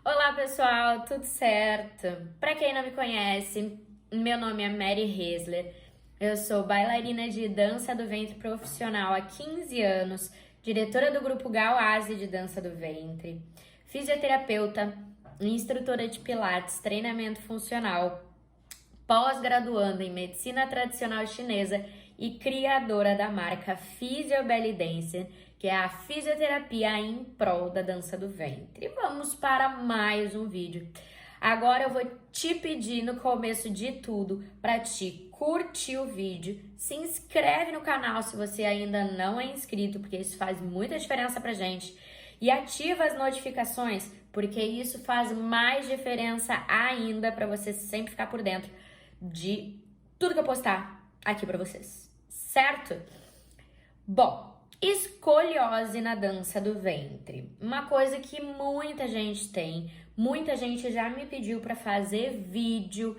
Olá pessoal, tudo certo? Para quem não me conhece, meu nome é Mary Hesler. Eu sou bailarina de dança do ventre profissional há 15 anos, diretora do grupo Gauase de dança do ventre, fisioterapeuta, instrutora de pilates, treinamento funcional, pós-graduanda em medicina tradicional chinesa e criadora da marca Physio Belly Dance, que é a fisioterapia em prol da dança do ventre. Vamos para mais um vídeo. Agora eu vou te pedir no começo de tudo para te curtir o vídeo, se inscreve no canal se você ainda não é inscrito, porque isso faz muita diferença pra gente, e ativa as notificações, porque isso faz mais diferença ainda para você sempre ficar por dentro de tudo que eu postar aqui pra vocês, certo? Bom, escoliose na dança do ventre. Uma coisa que muita gente tem, muita gente já me pediu pra fazer vídeo,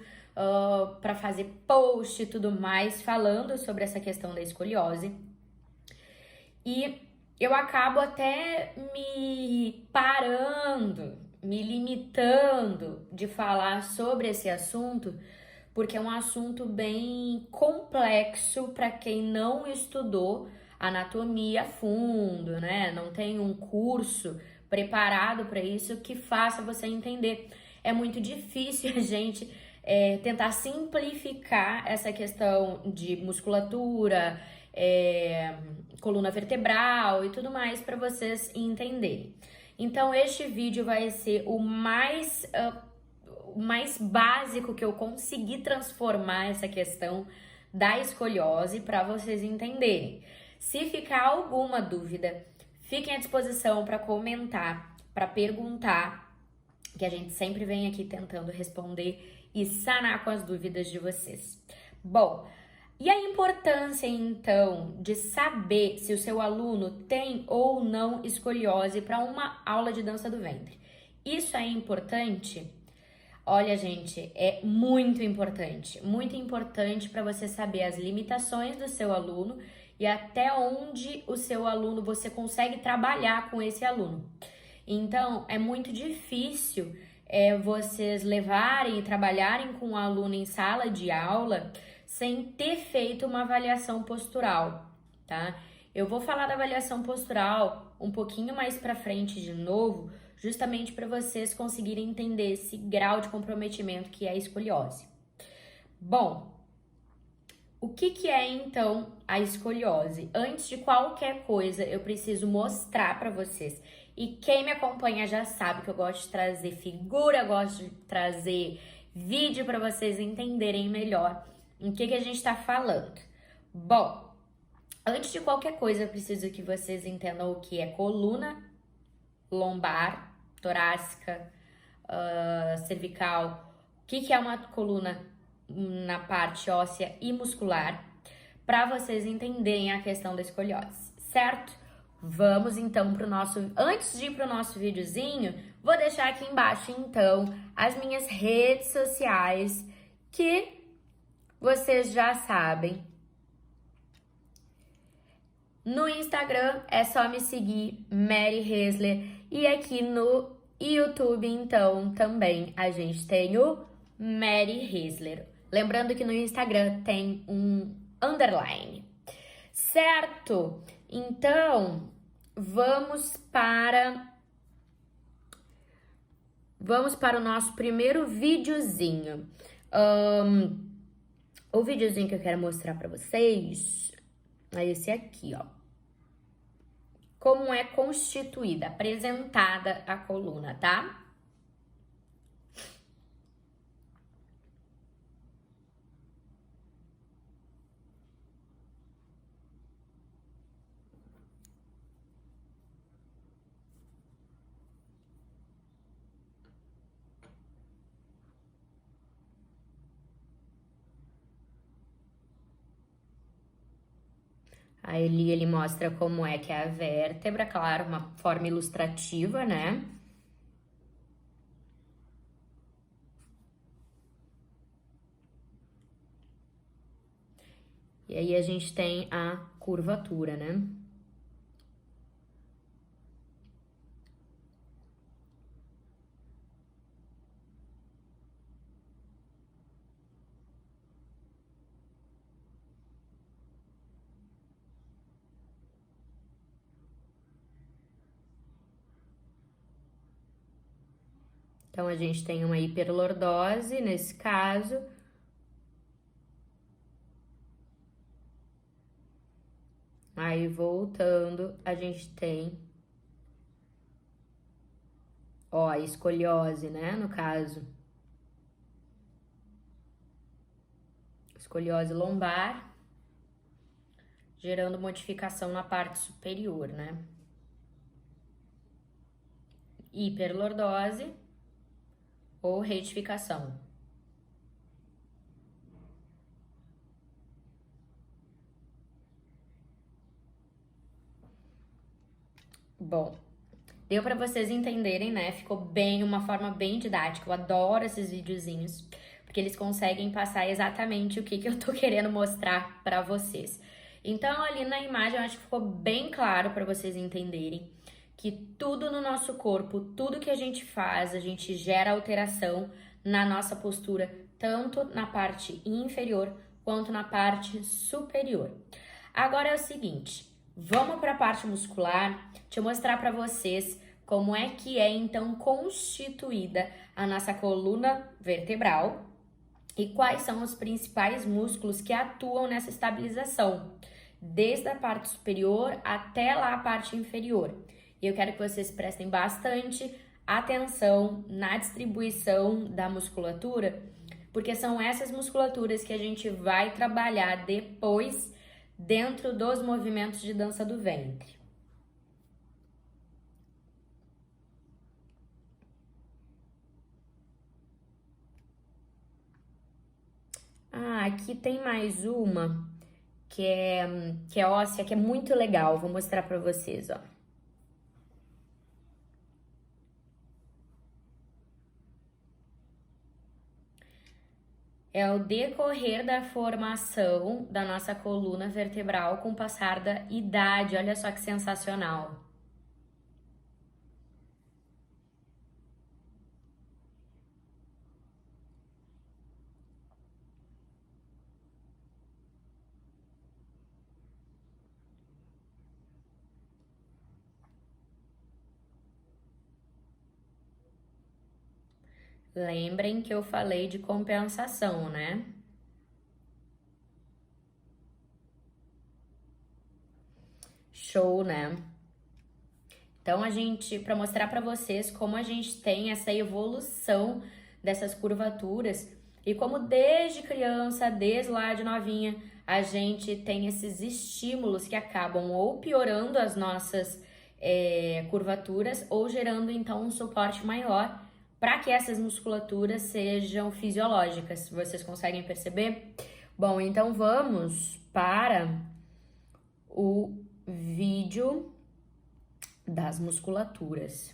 pra fazer post e tudo mais, falando sobre essa questão da escoliose. E eu acabo até me parando, me limitando de falar sobre esse assunto, porque é um assunto bem complexo para quem não estudou anatomia a fundo, né? Não tem um curso preparado para isso que faça você entender. É muito difícil a gente tentar simplificar essa questão de musculatura, coluna vertebral e tudo mais para vocês entenderem. Então, este vídeo vai ser o mais básico que eu consegui transformar essa questão da escoliose para vocês entenderem. Se ficar alguma dúvida, fiquem à disposição para comentar, para perguntar, que a gente sempre vem aqui tentando responder e sanar com as dúvidas de vocês. Bom, e a importância então de saber se o seu aluno tem ou não escoliose para uma aula de dança do ventre? Isso é importante? Olha, gente, é muito importante para você saber as limitações do seu aluno e até onde o seu aluno você consegue trabalhar com esse aluno. Então, é muito difícil vocês levarem e trabalharem com o aluno em sala de aula sem ter feito uma avaliação postural, tá? Eu vou falar da avaliação postural um pouquinho mais para frente de novo, justamente para vocês conseguirem entender esse grau de comprometimento que é a escoliose. Bom, o que é então a escoliose? Antes de qualquer coisa, eu preciso mostrar para vocês. E quem me acompanha já sabe que eu gosto de trazer figura, gosto de trazer vídeo para vocês entenderem melhor o que a gente está falando. Bom, antes de qualquer coisa, eu preciso que vocês entendam o que é coluna, lombar, torácica, cervical, o que é uma coluna na parte óssea e muscular, para vocês entenderem a questão da escoliose, certo? Vamos então pro nosso... Antes de ir pro nosso videozinho, vou deixar aqui embaixo então as minhas redes sociais que vocês já sabem. No Instagram é só me seguir, Mary Hesler, e aqui no YouTube então também a gente tem o Mary Hesler. Lembrando que no Instagram tem um underline, certo? Então, vamos para o nosso primeiro videozinho. O videozinho que eu quero mostrar para vocês é esse aqui, ó. Como é constituída, apresentada a coluna, tá? Aí ele mostra como é que é a vértebra, claro, uma forma ilustrativa, né? E aí a gente tem a curvatura, né? Então, a gente tem uma hiperlordose nesse caso. Aí, voltando, a gente tem, ó, a escoliose, né, no caso. Escoliose lombar, gerando modificação na parte superior, né? Hiperlordose ou retificação. Bom, deu para vocês entenderem, né? Ficou bem, uma forma bem didática. Eu adoro esses videozinhos, porque eles conseguem passar exatamente o que eu tô querendo mostrar para vocês. Então, ali na imagem, eu acho que ficou bem claro para vocês entenderem que tudo no nosso corpo, tudo que a gente faz, a gente gera alteração na nossa postura, tanto na parte inferior quanto na parte superior. Agora é o seguinte, vamos para a parte muscular, deixa eu mostrar para vocês como é que é então constituída a nossa coluna vertebral e quais são os principais músculos que atuam nessa estabilização, desde a parte superior até lá a parte inferior. E eu quero que vocês prestem bastante atenção na distribuição da musculatura, porque são essas musculaturas que a gente vai trabalhar depois dentro dos movimentos de dança do ventre. Ah, aqui tem mais uma que é óssea, que é muito legal. Vou mostrar para vocês, ó. É o decorrer da formação da nossa coluna vertebral com o passar da idade. Olha só que sensacional. Lembrem que eu falei de compensação, né? Show, né? Então, para mostrar para vocês como a gente tem essa evolução dessas curvaturas e como desde criança, desde lá de novinha, a gente tem esses estímulos que acabam ou piorando as nossas curvaturas ou gerando então um suporte maior para que essas musculaturas sejam fisiológicas. Vocês conseguem perceber? Bom, então vamos para o vídeo das musculaturas.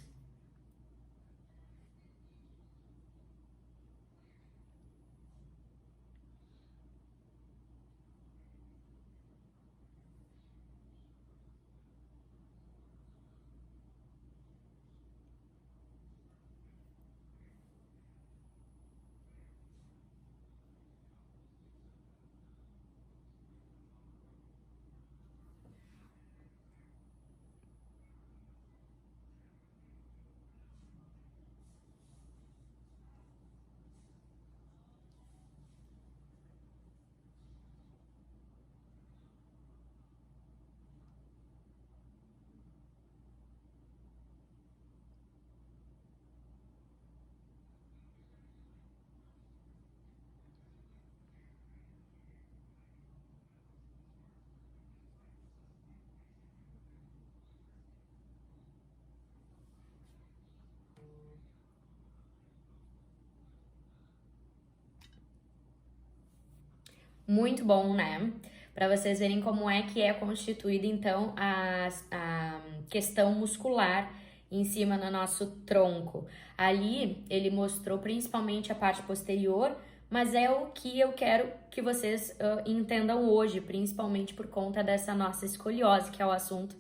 Muito bom, né? Para vocês verem como é que é constituída então a questão muscular em cima do nosso tronco. Ali ele mostrou principalmente a parte posterior, mas é o que eu quero que vocês entendam hoje, principalmente por conta dessa nossa escoliose, que é o assunto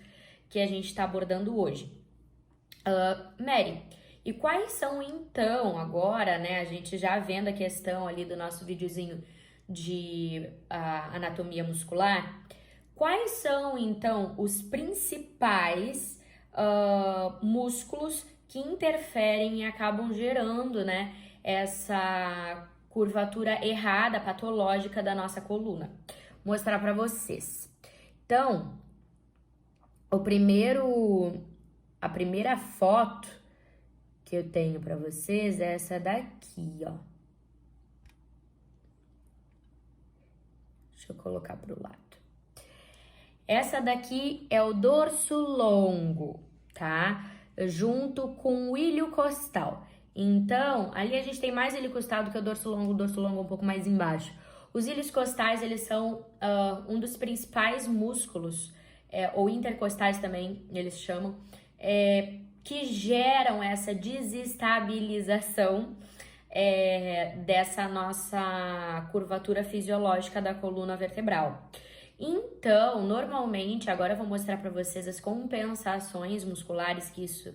que a gente está abordando hoje. Mary, e quais são então agora, né? A gente já vendo a questão ali do nosso videozinho de anatomia muscular, quais são então os principais músculos que interferem e acabam gerando, né, essa curvatura errada, patológica da nossa coluna. Vou mostrar para vocês. Então, a primeira foto que eu tenho para vocês é essa daqui, ó. Deixa eu colocar pro lado. Essa daqui é o dorso longo, tá? Junto com o ilho costal. Então, ali a gente tem mais ilho costal do que o dorso longo um pouco mais embaixo. Os ilhos costais, eles são um dos principais músculos, ou intercostais também, eles chamam, que geram essa desestabilização dessa nossa curvatura fisiológica da coluna vertebral. Então, normalmente, agora eu vou mostrar para vocês as compensações musculares que isso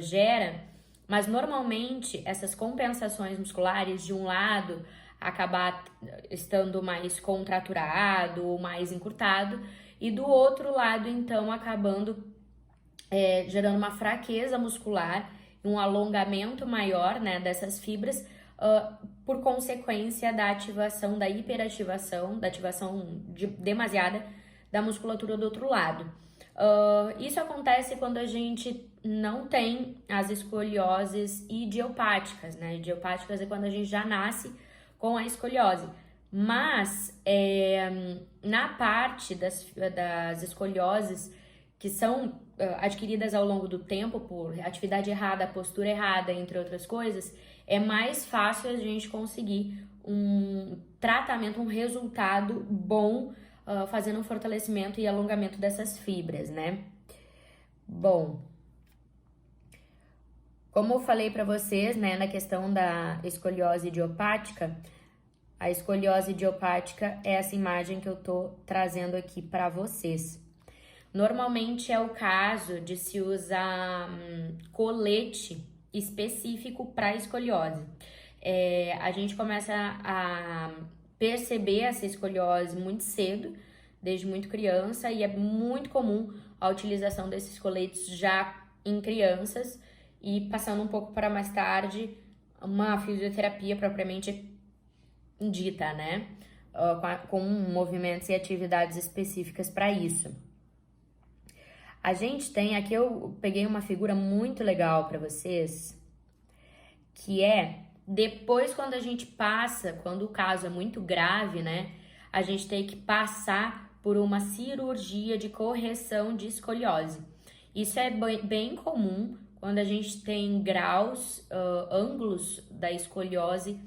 gera, mas normalmente essas compensações musculares de um lado acabar estando mais contraturado ou mais encurtado e do outro lado, então, acabando gerando uma fraqueza muscular, um alongamento maior, né, dessas fibras, por consequência da ativação, da hiperativação, da ativação demasiada da musculatura do outro lado. Isso acontece quando a gente não tem as escolioses idiopáticas, né? Idiopáticas é quando a gente já nasce com a escoliose. Mas na parte das escolioses que são adquiridas ao longo do tempo por atividade errada, postura errada, entre outras coisas, é mais fácil a gente conseguir um tratamento, um resultado bom, fazendo um fortalecimento e alongamento dessas fibras, né? Bom, como eu falei para vocês, né, na questão da escoliose idiopática, a escoliose idiopática é essa imagem que eu tô trazendo aqui para vocês. Normalmente é o caso de se usar colete específico para escoliose. A gente começa a perceber essa escoliose muito cedo, desde muito criança, e é muito comum a utilização desses coletes já em crianças e passando um pouco para mais tarde uma fisioterapia propriamente dita, né? Com movimentos e atividades específicas para isso. A gente tem, aqui eu peguei uma figura muito legal para vocês, que é depois quando a gente passa, quando o caso é muito grave, né, a gente tem que passar por uma cirurgia de correção de escoliose. Isso é bem comum quando a gente tem graus, ângulos da escoliose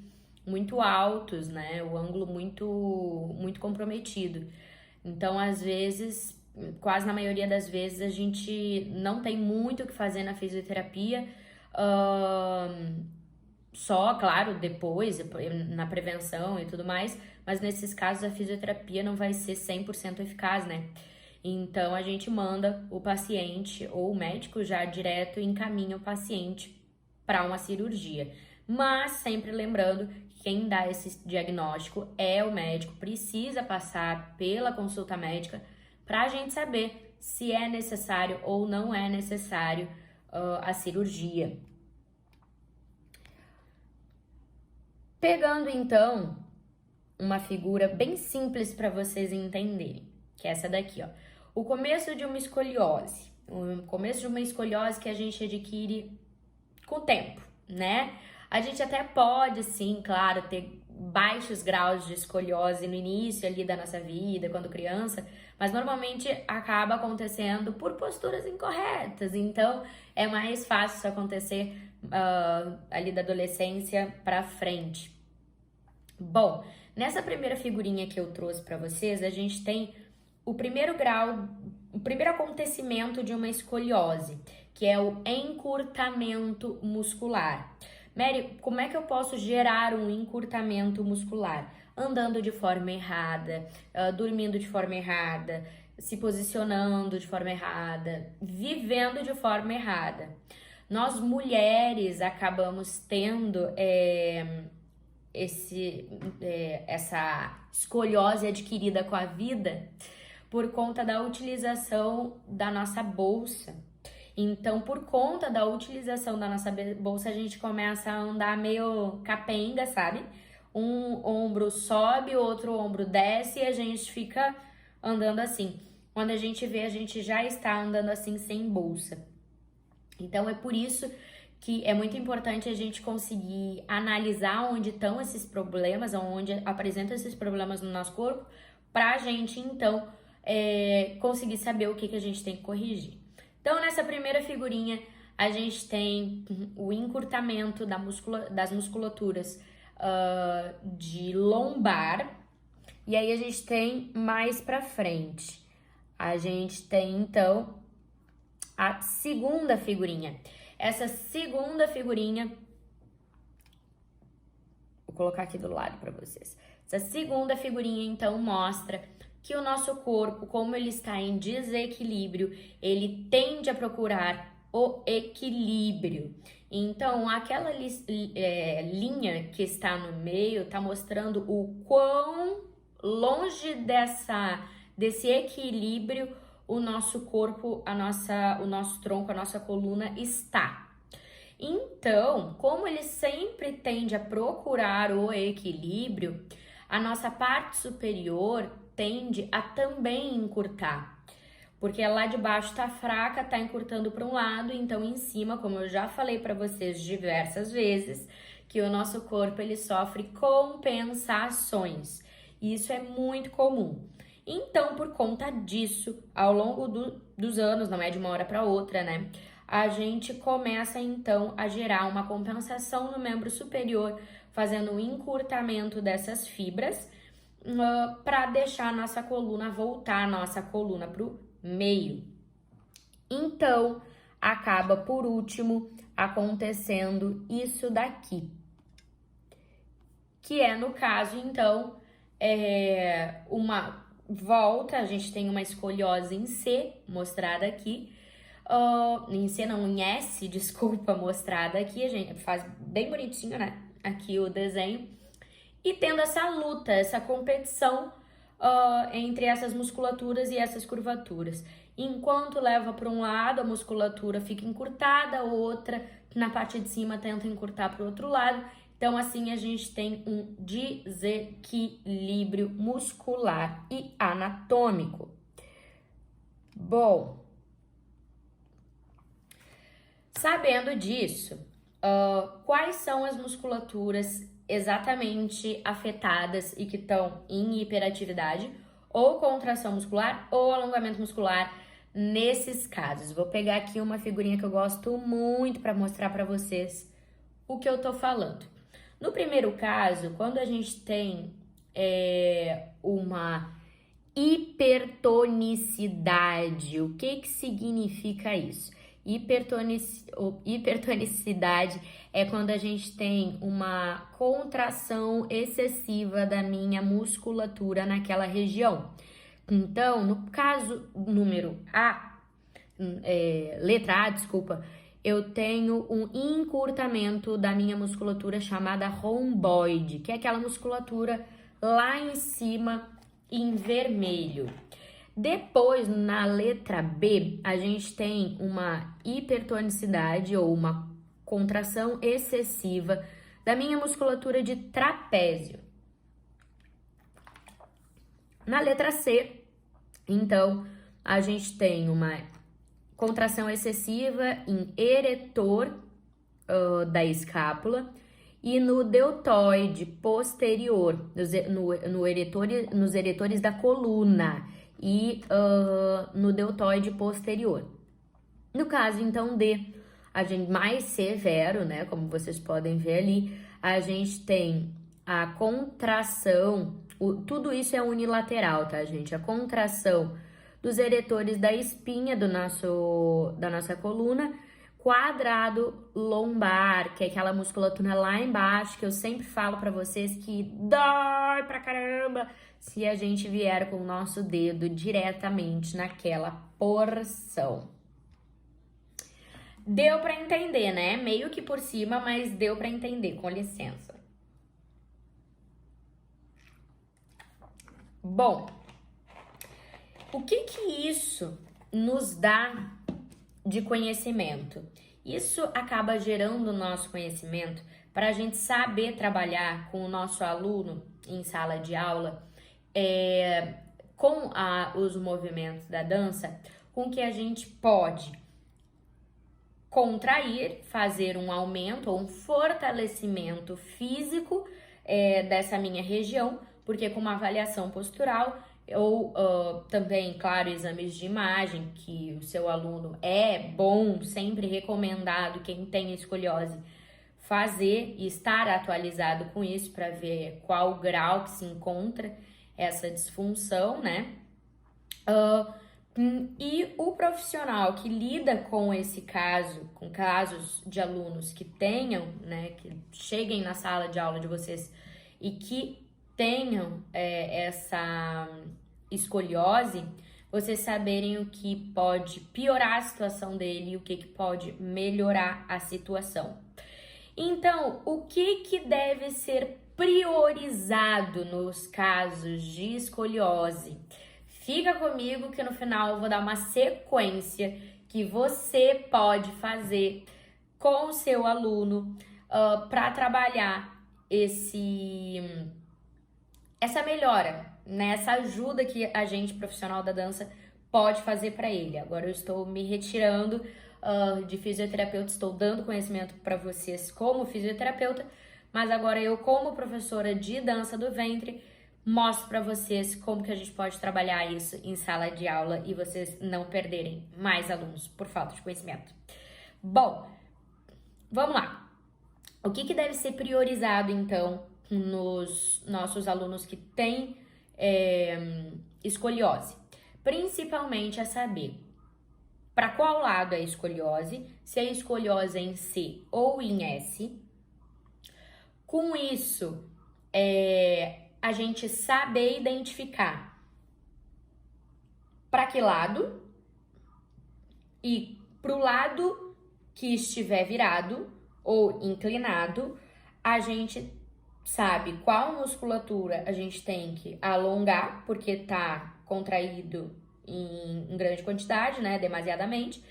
muito altos, né, o ângulo muito comprometido. Então, às vezes, quase na maioria das vezes, a gente não tem muito o que fazer na fisioterapia, só, claro, depois, na prevenção e tudo mais, mas nesses casos a fisioterapia não vai ser 100% eficaz, né? Então, a gente manda o paciente ou o médico já direto encaminha o paciente para uma cirurgia. Mas sempre lembrando que quem dá esse diagnóstico é o médico, precisa passar pela consulta médica para a gente saber se é necessário ou não é necessário a cirurgia. Pegando então uma figura bem simples para vocês entenderem, que é essa daqui, ó. O começo de uma escoliose, o começo de uma escoliose que a gente adquire com o tempo, né? A gente até pode, sim, claro, ter baixos graus de escoliose no início ali da nossa vida, quando criança, mas normalmente acaba acontecendo por posturas incorretas, então é mais fácil isso acontecer ali da adolescência para frente. Bom, nessa primeira figurinha que eu trouxe para vocês, a gente tem o primeiro grau, o primeiro acontecimento de uma escoliose, que é o encurtamento muscular. Mary, como é que eu posso gerar um encurtamento muscular? Andando de forma errada, dormindo de forma errada, se posicionando de forma errada, vivendo de forma errada. Nós mulheres acabamos tendo essa escoliose adquirida com a vida por conta da utilização da nossa bolsa. Então, por conta da utilização da nossa bolsa, a gente começa a andar meio capenga, sabe? Um ombro sobe, o outro ombro desce e a gente fica andando assim. Quando a gente vê, a gente já está andando assim sem bolsa. Então, é por isso que é muito importante a gente conseguir analisar onde estão esses problemas, onde apresentam esses problemas no nosso corpo, para a gente, então, conseguir saber o que a gente tem que corrigir. Então, nessa primeira figurinha, a gente tem o encurtamento das musculaturas de lombar, e aí a gente tem mais pra frente. A gente tem, então, a segunda figurinha. Essa segunda figurinha, vou colocar aqui do lado para vocês. Essa segunda figurinha, então, mostra que o nosso corpo, como ele está em desequilíbrio, ele tende a procurar o equilíbrio. Então, aquela linha que está no meio está mostrando o quão longe desse equilíbrio o nosso corpo, o nosso tronco, a nossa coluna está. Então, como ele sempre tende a procurar o equilíbrio, a nossa parte superior tende a também encurtar. Porque lá de baixo tá fraca, tá encurtando para um lado, então em cima, como eu já falei para vocês diversas vezes, que o nosso corpo ele sofre compensações. E isso é muito comum. Então, por conta disso, ao longo dos anos, não é de uma hora para outra, né? A gente começa então a gerar uma compensação no membro superior, fazendo um encurtamento dessas fibras para deixar a nossa coluna voltar, a nossa coluna para o meio. Então, acaba por último acontecendo isso daqui, que é no caso então uma volta, a gente tem uma escoliose em C, mostrada aqui, em C não, em S, desculpa, mostrada aqui, a gente faz bem bonitinho, né, aqui o desenho, e tendo essa luta, essa competição entre essas musculaturas e essas curvaturas. Enquanto leva para um lado, a musculatura fica encurtada, a outra, na parte de cima, tenta encurtar para o outro lado. Então, assim, a gente tem um desequilíbrio muscular e anatômico. Bom, sabendo disso, quais são as musculaturas exatamente afetadas e que estão em hiperatividade ou contração muscular ou alongamento muscular nesses casos? Vou pegar aqui uma figurinha que eu gosto muito para mostrar para vocês o que eu tô falando. No primeiro caso, quando a gente tem uma hipertonicidade, o que significa isso? Hipertonicidade é quando a gente tem uma contração excessiva da minha musculatura naquela região. Então, no caso número letra A, desculpa, eu tenho um encurtamento da minha musculatura chamada romboide, que é aquela musculatura lá em cima em vermelho. Depois, na letra B, a gente tem uma hipertonicidade ou uma contração excessiva da minha musculatura de trapézio. Na letra C, então, a gente tem uma contração excessiva em eretor da escápula e no deltoide posterior, nos eretores da coluna e no deltoide posterior. No caso, então, D, a gente mais severo, né, como vocês podem ver ali, a gente tem a contração, tudo isso é unilateral, tá, gente? A contração dos eretores da espinha da nossa coluna, quadrado lombar, que é aquela musculatura lá embaixo, que eu sempre falo pra vocês que dói pra caramba se a gente vier com o nosso dedo diretamente naquela porção. Deu pra entender, né? Meio que por cima, mas deu pra entender, com licença. Bom, o que isso nos dá de conhecimento. Isso acaba gerando o nosso conhecimento para a gente saber trabalhar com o nosso aluno em sala de aula, com os movimentos da dança, com que a gente pode contrair, fazer um aumento ou um fortalecimento físico dessa minha região, porque com uma avaliação postural ou também, claro, exames de imagem, que o seu aluno é bom, sempre recomendado, quem tem escoliose, fazer e estar atualizado com isso para ver qual grau que se encontra essa disfunção, né? E o profissional que lida com esse caso, com casos de alunos que tenham, né, que cheguem na sala de aula de vocês e que tenham essa escoliose, vocês saberem o que pode piorar a situação dele e o que pode melhorar a situação. Então, o que deve ser priorizado nos casos de escoliose? Fica comigo que no final eu vou dar uma sequência que você pode fazer com o seu aluno para trabalhar essa melhora, né? Essa ajuda que a gente, profissional da dança, pode fazer para ele. Agora eu estou me retirando de fisioterapeuta, estou dando conhecimento para vocês como fisioterapeuta, mas agora eu, como professora de dança do ventre, mostro para vocês como que a gente pode trabalhar isso em sala de aula e vocês não perderem mais alunos por falta de conhecimento. Bom, vamos lá. O que deve ser priorizado, então, nos nossos alunos que têm escoliose? Principalmente é saber para qual lado é a escoliose, se a escoliose é em C ou em S. Com isso, a gente saber identificar para que lado e para o lado que estiver virado ou inclinado, a gente sabe qual musculatura a gente tem que alongar, porque está contraído em grande quantidade, né, demasiadamente,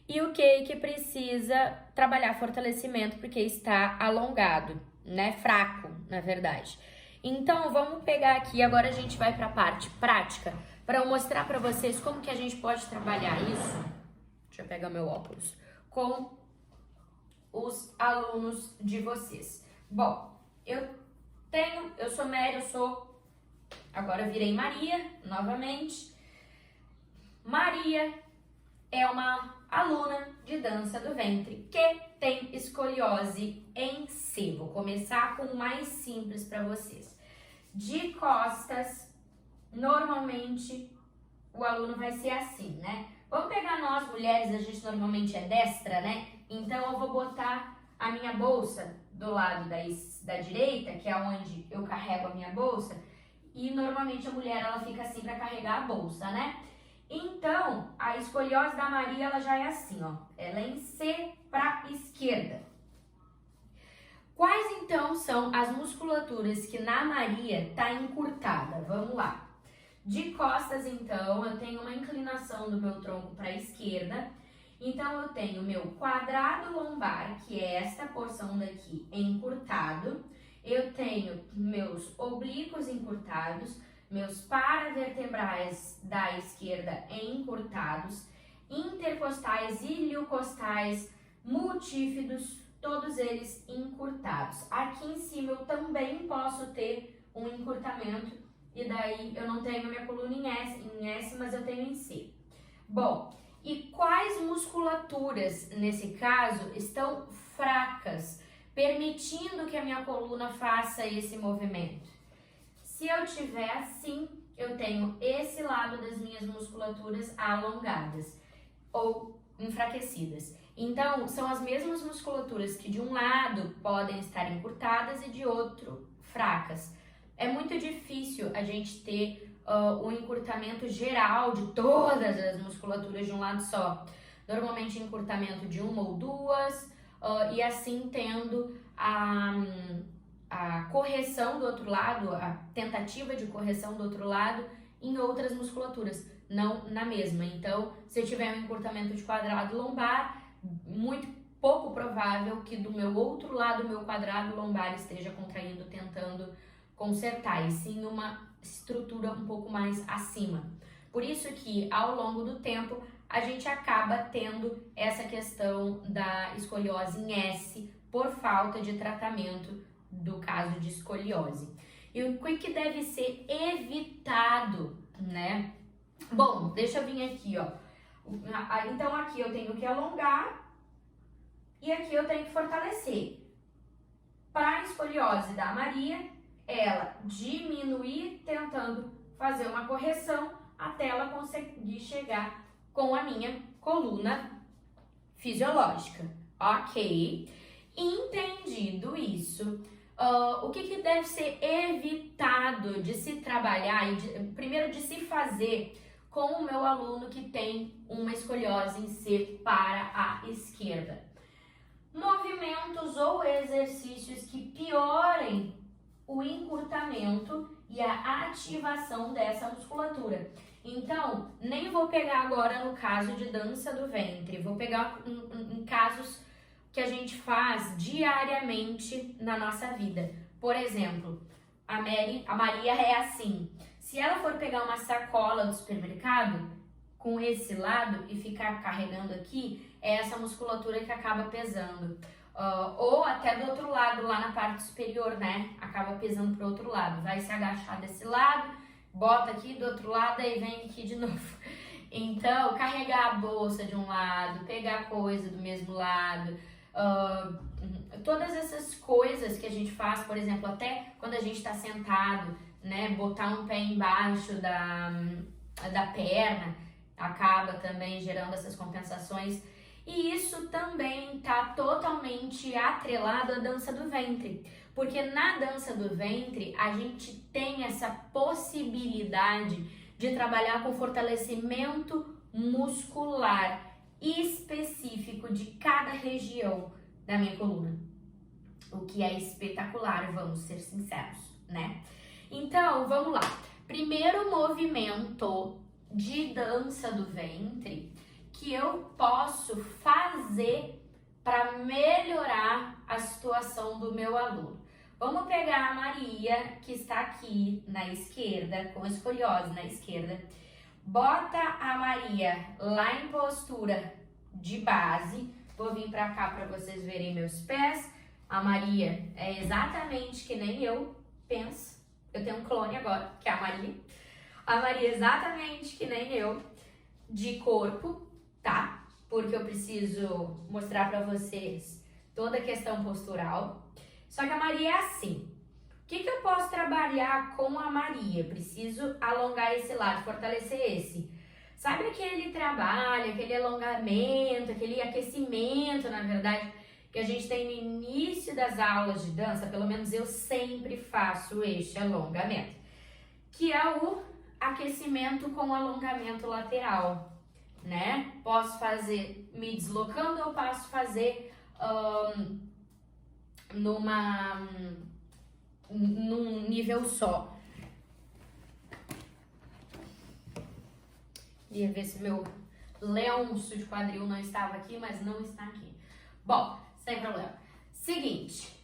e o que precisa trabalhar fortalecimento, porque está alongado, né, fraco, na verdade. Então, vamos pegar aqui, agora a gente vai para a parte prática, para eu mostrar para vocês como que a gente pode trabalhar isso. Deixa eu pegar meu óculos. Com os alunos de vocês. Bom, eu sou Mary, agora eu virei Maria, novamente. Maria é uma aluna de dança do ventre que tem escoliose em C. Vou começar com o mais simples para vocês. De costas, normalmente o aluno vai ser assim, né? Vamos pegar nós mulheres, a gente normalmente é destra, né? Então eu vou botar a minha bolsa do lado da direita, que é onde eu carrego a minha bolsa, e normalmente a mulher ela fica assim para carregar a bolsa, né? Então, a escoliose da Maria, ela já é assim, ó. Ela é em C para esquerda. Quais, então, são as musculaturas que na Maria tá encurtada? Vamos lá. De costas, então, eu tenho uma inclinação do meu tronco para a esquerda. Então, eu tenho meu quadrado lombar, que é esta porção daqui, encurtado. Eu tenho meus oblíquos encurtados, meus paravertebrais da esquerda encurtados, intercostais, iliocostais, multífidos, todos eles encurtados. Aqui em cima eu também posso ter um encurtamento, e daí eu não tenho minha coluna em S, mas eu tenho em C. Bom, e quais musculaturas, nesse caso, estão fracas, permitindo que a minha coluna faça esse movimento? Se eu tiver assim, eu tenho esse lado das minhas musculaturas alongadas ou enfraquecidas. Então, são as mesmas musculaturas que de um lado podem estar encurtadas e de outro fracas. É muito difícil a gente ter um encurtamento geral de todas as musculaturas de um lado só. Normalmente encurtamento de uma ou duas, e assim tendo a correção do outro lado, a tentativa de correção do outro lado em outras musculaturas. não na mesma. Então, se eu tiver um encurtamento de quadrado lombar, muito pouco provável que do meu outro lado, o meu quadrado lombar esteja contraindo, tentando consertar, e sim uma estrutura um pouco mais acima. Por isso que, ao longo do tempo, a gente acaba tendo essa questão da escoliose em S por falta de tratamento do caso de escoliose. E o que deve ser evitado, né? Bom, deixa eu vir aqui, ó. Então aqui eu tenho que alongar e aqui eu tenho que fortalecer. Para a escoliose da Maria, ela diminuir tentando fazer uma correção até ela conseguir chegar com a minha coluna fisiológica. Ok? Entendido isso, o que deve ser evitado de se trabalhar e primeiro de se fazer com o meu aluno que tem uma escoliose em C para a esquerda? Movimentos ou exercícios que piorem o encurtamento e a ativação dessa musculatura. Então, nem vou pegar agora no caso de dança do ventre, vou pegar em casos que a gente faz diariamente na nossa vida. Por exemplo, a Maria é assim. Se ela for pegar uma sacola do supermercado com esse lado e ficar carregando aqui, é essa musculatura que acaba pesando. Ou até do outro lado, lá na parte superior, né? Acaba pesando pro outro lado. Vai se agachar desse lado, bota aqui do outro lado e vem aqui de novo. Então, carregar a bolsa de um lado, pegar coisa do mesmo lado, todas essas coisas que a gente faz, por exemplo, até quando a gente está sentado, né? Botar um pé embaixo da perna, acaba também gerando essas compensações. E isso também está totalmente atrelado à dança do ventre, porque na dança do ventre a gente tem essa possibilidade de trabalhar com fortalecimento muscular específico de cada região da minha coluna, o que é espetacular, vamos ser sinceros, né? Então, vamos lá. Primeiro movimento de dança do ventre que eu posso fazer para melhorar a situação do meu aluno. Vamos pegar a Maria, que está aqui na esquerda, com escoliose na esquerda. Bota a Maria lá em postura de base. Vou vir para cá para vocês verem meus pés. A Maria é exatamente que nem eu penso. Eu tenho um clone agora, que é a Maria. A Maria é exatamente que nem eu, de corpo, tá? Porque eu preciso mostrar para vocês toda a questão postural. Só que a Maria é assim. O que eu posso trabalhar com a Maria? Preciso alongar esse lado, fortalecer esse. Sabe aquele trabalho, aquele alongamento, aquele aquecimento, na verdade, que a gente tem no início das aulas de dança? Pelo menos eu sempre faço este alongamento, que é o aquecimento com alongamento lateral, né? Posso fazer me deslocando ou posso fazer num nível só. Ia ver se meu leonço de quadril não estava aqui, mas não está aqui. Bom, sem problema. Seguinte,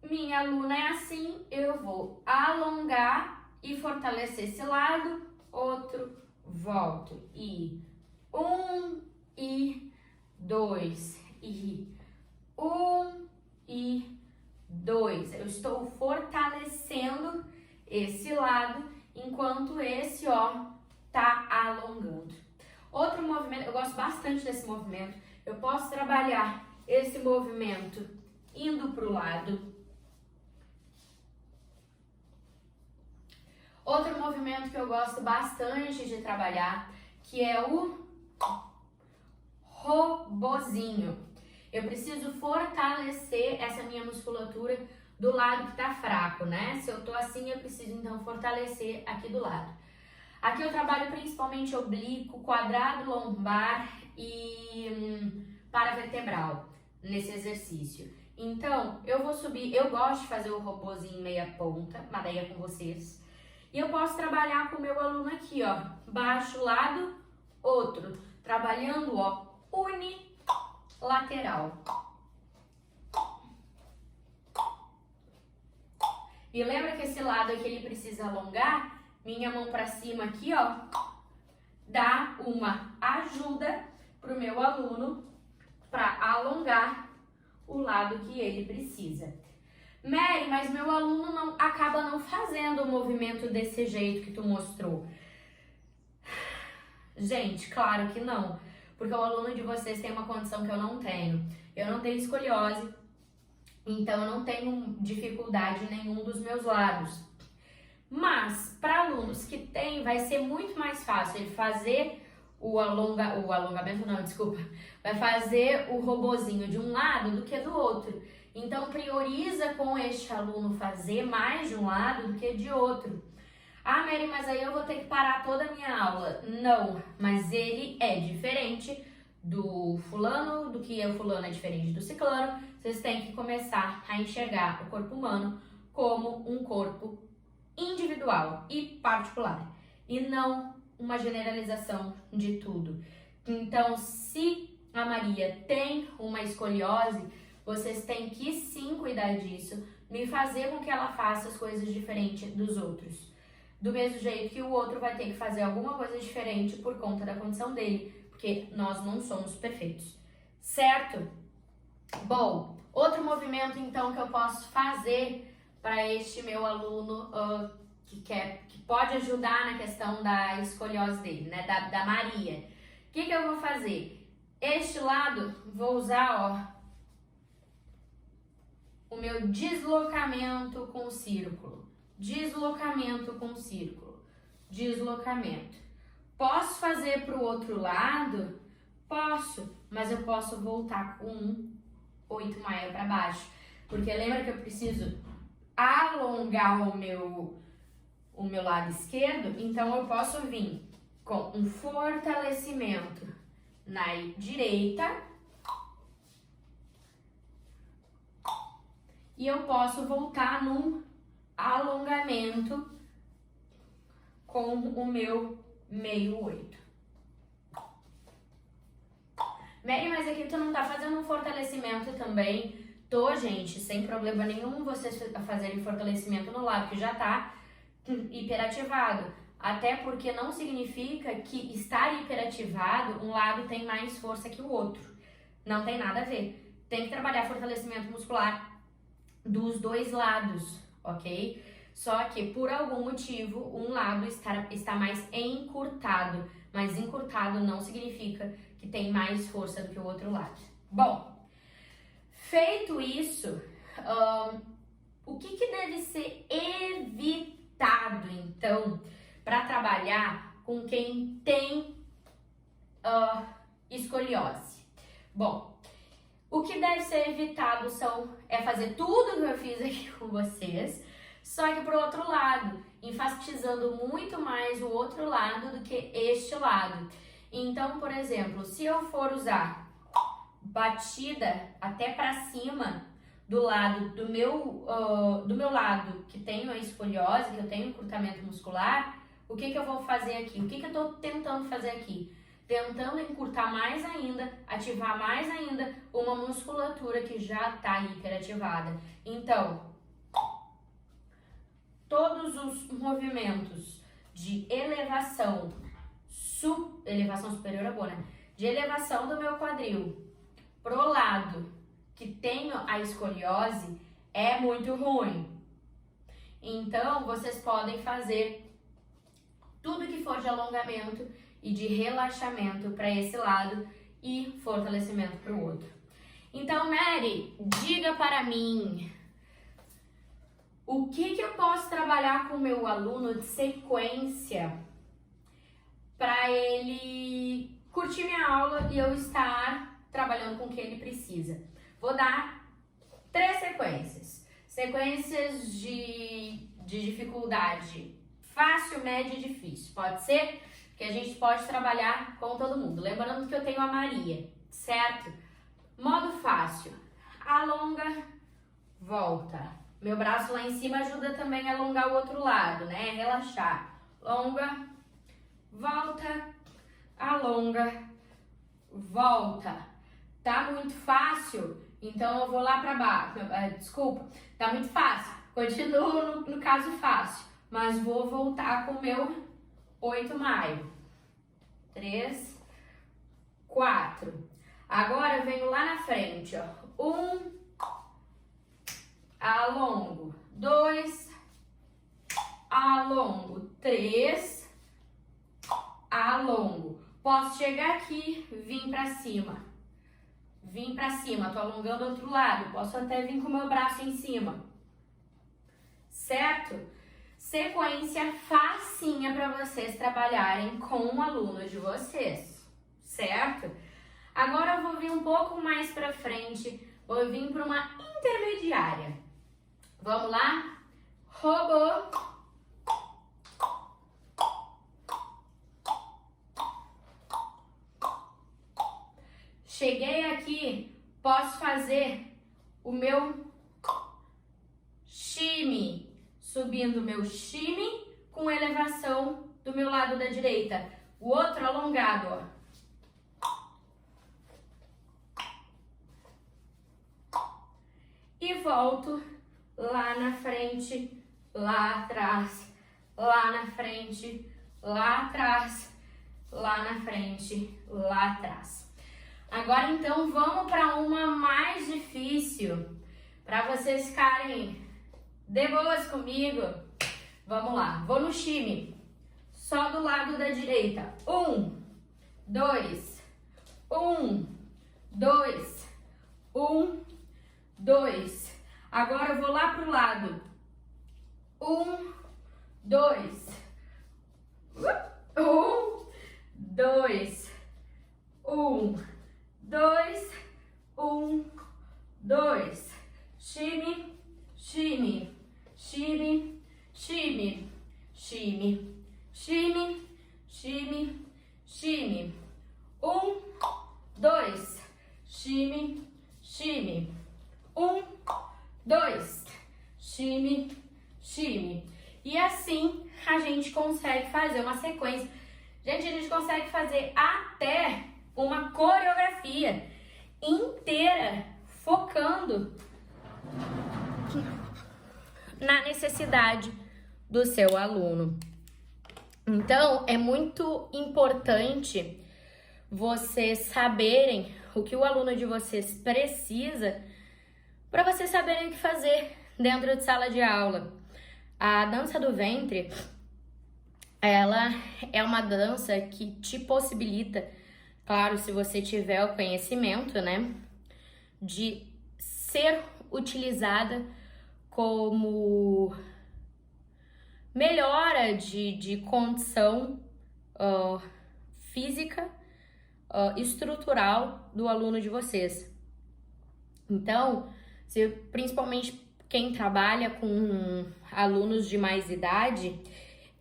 minha aluna é assim, eu vou alongar e fortalecer esse lado, outro, volto. E 1 e 2 e 1 e 2. Eu estou fortalecendo esse lado enquanto esse, ó, tá alongando. Outro movimento, eu gosto bastante desse movimento. Eu posso trabalhar esse movimento indo pro lado. Outro movimento que eu gosto bastante de trabalhar, que é o robozinho. Eu preciso fortalecer essa minha musculatura do lado que tá fraco, né? Se eu tô assim, eu preciso então fortalecer aqui do lado. Aqui eu trabalho principalmente oblíquo, quadrado lombar e paravertebral nesse exercício. Então, eu vou subir, eu gosto de fazer o robozinho meia ponta, mas daí é com vocês. E eu posso trabalhar com o meu aluno aqui, ó, baixo, lado, outro, trabalhando, ó, unilateral. E lembra que esse lado aqui ele precisa alongar? Minha mão para cima aqui, ó, dá uma ajuda pro meu aluno para alongar o lado que ele precisa. Mary, mas meu aluno acaba não fazendo o movimento desse jeito que tu mostrou. Gente, claro que não, porque o aluno de vocês tem uma condição que eu não tenho. Eu não tenho escoliose, então eu não tenho dificuldade em nenhum dos meus lados. Mas para alunos que têm, vai ser muito mais fácil ele fazer vai fazer o robozinho de um lado do que do outro. Então prioriza com este aluno fazer mais de um lado do que de outro. Ah, Mary, mas aí eu vou ter que parar toda a minha aula. Não, mas ele é diferente do fulano, do que o fulano é diferente do ciclano. Vocês têm que começar a enxergar o corpo humano como um corpo individual e particular, e não uma generalização de tudo. Então, se a Maria tem uma escoliose, vocês têm que sim cuidar disso, me fazer com que ela faça as coisas diferentes dos outros. Do mesmo jeito que o outro vai ter que fazer alguma coisa diferente por conta da condição dele, porque nós não somos perfeitos, certo? Bom, outro movimento então que eu posso fazer para este meu aluno que pode ajudar na questão da escoliose dele, né, da Maria. O que eu vou fazer? Este lado, vou usar, ó, o meu deslocamento com o círculo. Deslocamento com o círculo. Deslocamento. Posso fazer para o outro lado? Posso, mas eu posso voltar com um 8 maior para baixo. Porque lembra que eu preciso alongar o meu lado esquerdo? Então eu posso vir com um fortalecimento na direita e eu posso voltar num alongamento com o meu meio 8. Mary, mas aqui tu não tá fazendo um fortalecimento também? Tô, gente, sem problema nenhum vocês fazerem fortalecimento no lado que já tá hiperativado. Até porque não significa que estar hiperativado, um lado tem mais força que o outro. Não tem nada a ver. Tem que trabalhar fortalecimento muscular dos dois lados, ok? Só que por algum motivo um lado está mais encurtado, mas encurtado não significa que tem mais força do que o outro lado. Bom, feito isso, o que deve ser evitado então para trabalhar com quem tem escoliose? Bom, o que deve ser evitado é fazer tudo que eu fiz aqui com vocês, só que pro outro lado, enfatizando muito mais o outro lado do que este lado. Então, por exemplo, se eu for usar batida até para cima do lado do meu lado que tenho a escoliose, que eu tenho encurtamento muscular, o que eu vou fazer aqui? O que eu tô tentando fazer aqui? Tentando encurtar mais ainda, ativar mais ainda uma musculatura que já está hiperativada. Então, todos os movimentos de elevação superior é boa, né? De elevação do meu quadril pro lado que tenho a escoliose é muito ruim. Então, vocês podem fazer tudo que for de alongamento e de relaxamento para esse lado e fortalecimento para o outro. Então, Mary, diga para mim, o que eu posso trabalhar com o meu aluno de sequência para ele curtir minha aula e eu estar trabalhando com o que ele precisa? Vou dar 3 sequências. Sequências de dificuldade fácil, média e difícil. Pode ser? Que a gente pode trabalhar com todo mundo. Lembrando que eu tenho a Maria, certo? Modo fácil. Alonga, volta. Meu braço lá em cima ajuda também a alongar o outro lado, né? Relaxar. Alonga, volta, alonga, volta. Tá muito fácil? Então eu vou lá pra baixo. Desculpa, tá muito fácil. Continuo no caso fácil, mas vou voltar com o meu 8 maio. 3, 4. Agora eu venho lá na frente, ó. 1, alongo. 2, alongo. 3, alongo. Posso chegar aqui, vir pra cima. Vim pra cima, tô alongando o outro lado. Posso até vir com o meu braço em cima. Certo? Sequência facinha para vocês trabalharem com o aluno de vocês. Certo? Agora eu vou vir um pouco mais pra frente. Vou vir para uma intermediária. Vamos lá? Robô. Cheguei aqui, posso fazer o meu shimmy, subindo o meu shimmy com elevação do meu lado da direita. O outro alongado, ó. E volto lá na frente, lá atrás, lá na frente, lá atrás, lá na frente, lá atrás. Agora então vamos para uma mais difícil, para vocês ficarem de boas comigo. Vamos lá, vou no shimmy, só do lado da direita. 1, 2, 1, 2, 1, 2. Agora eu vou lá pro lado. 1, 2, 1, 2, 1, 2, 1, 2. Shimmy, shimmy, shimmy, shimmy, shimmy, shimmy, shimmy, shimmy. 1, 2. Shimmy, shimmy. 1, 2. Shimmy, shimmy. E assim a gente consegue fazer uma sequência. Gente, a gente consegue fazer até uma coreografia inteira focando na necessidade do seu aluno. Então, é muito importante vocês saberem o que o aluno de vocês precisa para vocês saberem o que fazer dentro de sala de aula. A dança do ventre, ela é uma dança que te possibilita, claro, se você tiver o conhecimento, né, de ser utilizada como melhora de condição física, estrutural do aluno de vocês. Então, principalmente quem trabalha com alunos de mais idade,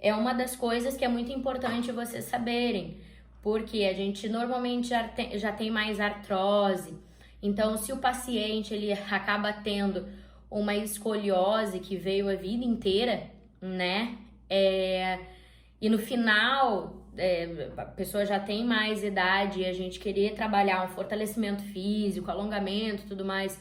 é uma das coisas que é muito importante vocês saberem, porque a gente normalmente já tem mais artrose. Então, se o paciente ele acaba tendo uma escoliose que veio a vida inteira, né? E no final, a pessoa já tem mais idade e a gente querer trabalhar um fortalecimento físico, alongamento e tudo mais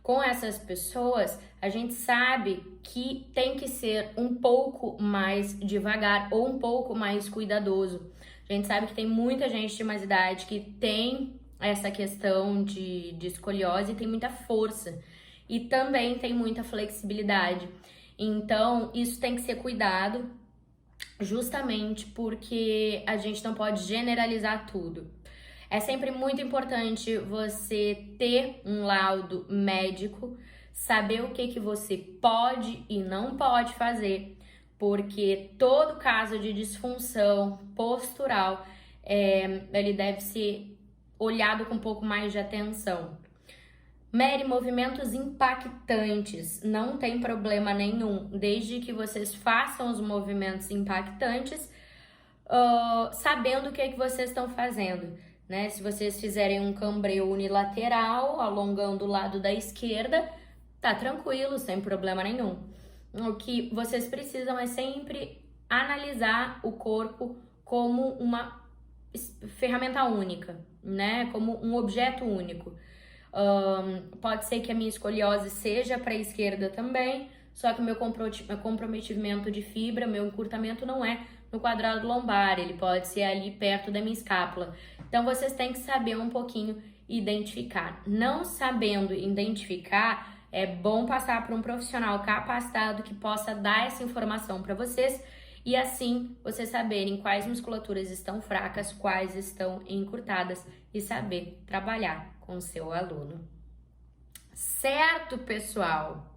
com essas pessoas, a gente sabe que tem que ser um pouco mais devagar ou um pouco mais cuidadoso. A gente sabe que tem muita gente de mais idade que tem essa questão de escoliose e tem muita força. E também tem muita flexibilidade. Então, isso tem que ser cuidado, justamente porque a gente não pode generalizar tudo. É sempre muito importante você ter um laudo médico, saber o que você pode e não pode fazer, porque todo caso de disfunção postural, ele deve ser olhado com um pouco mais de atenção. Mary, movimentos impactantes, não tem problema nenhum, desde que vocês façam os movimentos impactantes, sabendo o que vocês estão fazendo, né? Se vocês fizerem um cambreu unilateral, alongando o lado da esquerda, tá tranquilo, sem problema nenhum. O que vocês precisam é sempre analisar o corpo como uma ferramenta única, né? Como um objeto único. Pode ser que a minha escoliose seja para a esquerda também, só que o meu comprometimento de fibra, meu encurtamento não é no quadrado lombar, ele pode ser ali perto da minha escápula. Então vocês têm que saber um pouquinho identificar. Não sabendo identificar, é bom passar por um profissional capacitado que possa dar essa informação para vocês e assim vocês saberem quais musculaturas estão fracas, quais estão encurtadas e saber trabalhar com o seu aluno. Certo, pessoal?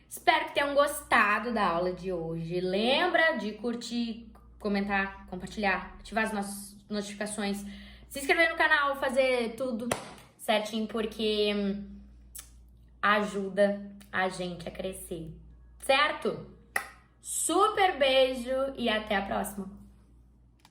Espero que tenham gostado da aula de hoje. Lembra de curtir, comentar, compartilhar, ativar as nossas notificações, se inscrever no canal, fazer tudo certinho, porque ajuda a gente a crescer, certo? Super beijo e até a próxima!